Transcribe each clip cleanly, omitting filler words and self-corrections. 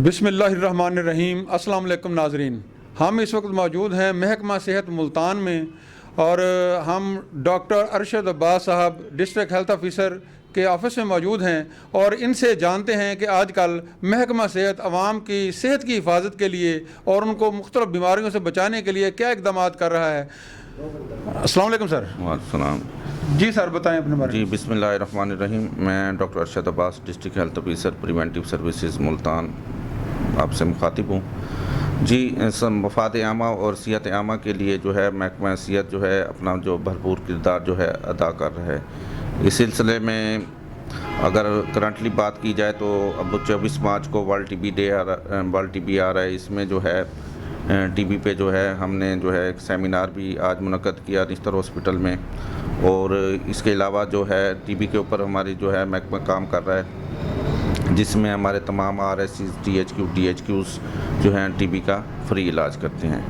بسم اللہ الرحمن الرحیم۔ السلام علیکم ناظرین، ہم اس وقت موجود ہیں محکمہ صحت ملتان میں اور ہم ڈاکٹر ارشد عباس صاحب ڈسٹرکٹ ہیلتھ آفیسر کے آفس میں موجود ہیں اور ان سے جانتے ہیں کہ آج کل محکمہ صحت عوام کی صحت کی حفاظت کے لیے اور ان کو مختلف بیماریوں سے بچانے کے لیے کیا اقدامات کر رہا ہے۔ السلام علیکم سر۔ السلام جی سر، بتائیں اپنے بارے میں۔ جی بسم اللہ الرحمن الرحیم۔ میں doctor Arshad Abbas district health officer preventive services Multan آپ سے مخاطب ہوں۔ جی مفاد عامہ اور صحت عامہ کے لیے جو ہے محکمہ صحت جو ہے اپنا جو بھرپور کردار جو ہے ادا کر رہا ہے۔ اس سلسلے میں اگر کرنٹلی بات کی جائے تو اب 24 مارچ کو ورلڈ ٹی بی آ رہا ہے۔ اس میں جو ہے ٹی بی پہ جو ہے ہم نے جو ہے ایک سیمینار بھی آج منعقد کیا نشتر ہاسپٹل میں، اور اس کے علاوہ جو ہے ٹی بی کے اوپر ہماری جو ہے محکمہ کام کر رہا ہے، جس میں ہمارے تمام R S Cs T H Qs جو ہیں ٹی بی کا فری علاج کرتے ہیں۔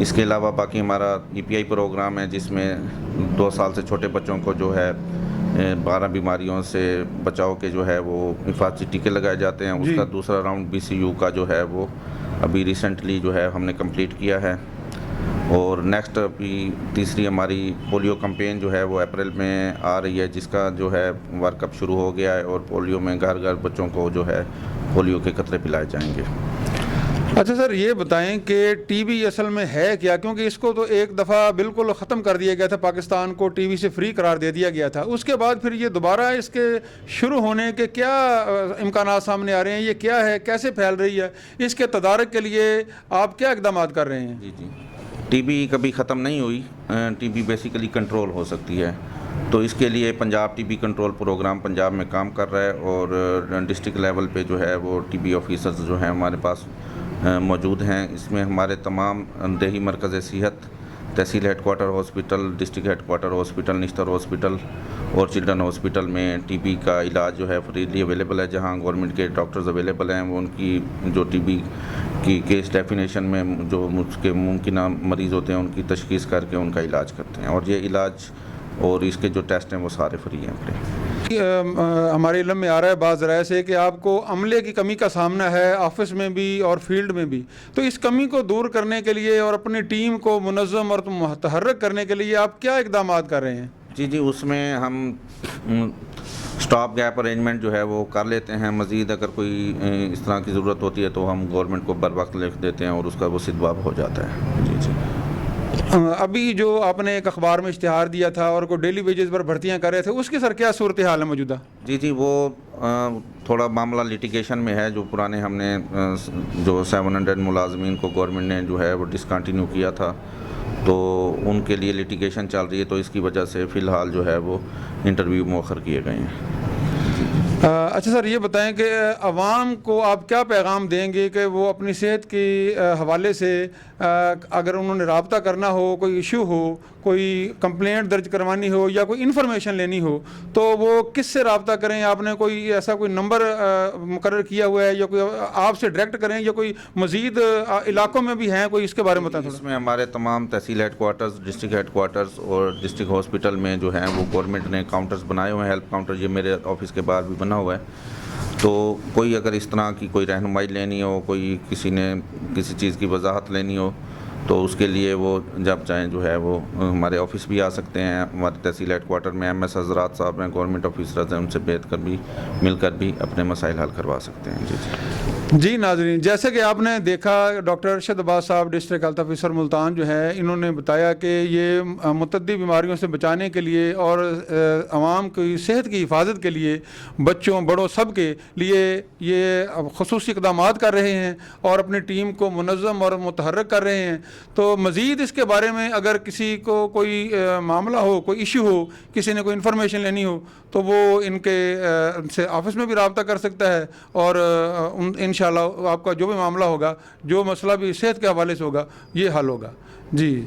اس کے علاوہ باقی ہمارا ای پی آئی پروگرام ہے، جس میں 2 سال سے چھوٹے بچوں کو جو ہے 12 بیماریوں سے بچاؤ کے جو ہے وہ حفاظتی ٹیکے لگائے جاتے ہیں۔ اس کا دوسرا راؤنڈ بی سی یو کا جو ہے وہ ابھی ریسنٹلی جو ہے ہم نے کمپلیٹ کیا ہے، اور نیکسٹ ابھی تیسری ہماری پولیو کمپین جو ہے وہ اپریل میں آ رہی ہے، جس کا جو ہے ورک اپ شروع ہو گیا ہے، اور پولیو میں گھر گھر بچوں کو جو ہے پولیو کے قطرے پلائے جائیں گے۔ اچھا سر، یہ بتائیں کہ ٹی بی اصل میں ہے کیا؟ کیونکہ اس کو تو ایک دفعہ بالکل ختم کر دیا گیا تھا، پاکستان کو ٹی بی سے فری قرار دے دیا گیا تھا، اس کے بعد پھر یہ دوبارہ اس کے شروع ہونے کے کیا امکانات سامنے آ رہے ہیں؟ یہ کیا ہے، کیسے پھیل رہی ہے؟ اس کے تدارک کے لیے آپ کیا اقدامات کر رہے ہیں؟ جی ٹی بی کبھی ختم نہیں ہوئی، ٹی بی بیسیکلی کنٹرول ہو سکتی ہے، تو اس کے لیے Punjab T B control programme Punjab میں کام کر رہا ہے، اور ڈسٹرکٹ لیول پہ جو ہے وہ ٹی بی آفیسرز جو ہیں ہمارے پاس موجود ہیں۔ اس میں ہمارے تمام دیہی مرکز صحت، tehsil headquarter hospital, district headquarter hospital, Nishtar hospital اور چلڈرن ہاسپٹل میں ٹی بی کا علاج جو ہے فریلی اویلیبل ہے۔ جہاں گورنمنٹ کے ڈاکٹرز اویلیبل ہیں، وہ ان کی جو ٹی بی کی کیس ڈیفینیشن میں جو ممکنہ مریض ہوتے ہیں ان کی تشخیص کر کے ان کا علاج کرتے ہیں، اور یہ علاج اور اس کے جو ٹیسٹ ہیں وہ سارے فری ہیں۔ ہمارے علم میں آ رہا ہے بعض ذرائع سے کہ آپ کو عملے کی کمی کا سامنا ہے، آفس میں بھی اور فیلڈ میں بھی، تو اس کمی کو دور کرنے کے لیے اور اپنی ٹیم کو منظم اور متحرک کرنے کے لیے آپ کیا اقدامات کر رہے ہیں؟ جی اس میں ہم اسٹاپ گیپ ارینجمنٹ جو ہے وہ کر لیتے ہیں۔ مزید اگر کوئی اس طرح کی ضرورت ہوتی ہے تو ہم گورنمنٹ کو بر وقت لکھ دیتے ہیں، اور اس کا وہ سدباب ہو جاتا ہے۔ جی ابھی جو آپ نے ایک اخبار میں اشتہار دیا تھا اور کوئی ڈیلی ویجز پر بھرتیاں کر رہے تھے، اس کی سر کیا صورتحال ہے موجودہ؟ جی وہ تھوڑا معاملہ لیٹیگیشن میں ہے۔ جو پرانے ہم نے جو 700 ملازمین کو گورنمنٹ نے جو ہے وہ ڈسکنٹینیو کیا تھا، تو ان کے لیے لیٹیگیشن چل رہی ہے، تو اس کی وجہ سے فی الحال جو ہے وہ انٹرویو مؤخر کیے گئے ہیں۔ اچھا سر، یہ بتائیں کہ عوام کو آپ کیا پیغام دیں گے کہ وہ اپنی صحت کے حوالے سے اگر انہوں نے رابطہ کرنا ہو، کوئی ایشو ہو، کوئی کمپلینٹ درج کروانی ہو یا کوئی انفارمیشن لینی ہو، تو وہ کس سے رابطہ کریں؟ آپ نے کوئی ایسا کوئی نمبر مقرر کیا ہوا ہے، یا کوئی آپ سے ڈائریکٹ کریں، یا کوئی مزید علاقوں میں بھی ہیں کوئی؟ اس کے بارے میں بتائیں تھوڑا۔ اس میں ہمارے تمام tehsil headquarters, district headquarters اور ڈسٹرکٹ ہاسپٹل میں جو ہیں وہ گورنمنٹ نے کاؤنٹرز بنائے ہوئے ہیں، ہیلپ کاؤنٹر، یہ میرے آفس کے باہر بھی بنا ہوا ہے۔ تو کوئی اگر اس طرح کی کوئی رہنمائی لینی ہو، کوئی کسی نے کسی چیز کی وضاحت لینی ہو، تو اس کے لیے وہ جب چاہیں جو ہے وہ ہمارے آفس بھی آ سکتے ہیں۔ ہمارے تحصیل ہیڈ کوارٹر میں ایم ایس حضرات صاحب ہیں، گورنمنٹ آفیسرز ہیں، ان سے بیٹھ کر بھی مل کر بھی اپنے مسائل حل کروا سکتے ہیں۔ جی ناظرین، جیسے کہ آپ نے دیکھا ڈاکٹر ارشد عباس صاحب ڈسٹرکٹ ہیلتھ آفیسر ملتان جو ہے، انہوں نے بتایا کہ یہ متعدی بیماریوں سے بچانے کے لیے اور عوام کی صحت کی حفاظت کے لیے، بچوں بڑوں سب کے لیے یہ خصوصی اقدامات کر رہے ہیں اور اپنی ٹیم کو منظم اور متحرک کر رہے ہیں۔ تو مزید اس کے بارے میں اگر کسی کو کوئی معاملہ ہو، کوئی ایشو ہو، کسی نے کوئی انفارمیشن لینی ہو، تو وہ ان سے آفس میں بھی رابطہ کر سکتا ہے، اور انشاءاللہ آپ کا جو بھی معاملہ ہوگا، جو مسئلہ بھی صحت کے حوالے سے ہوگا، یہ حل ہوگا۔ جی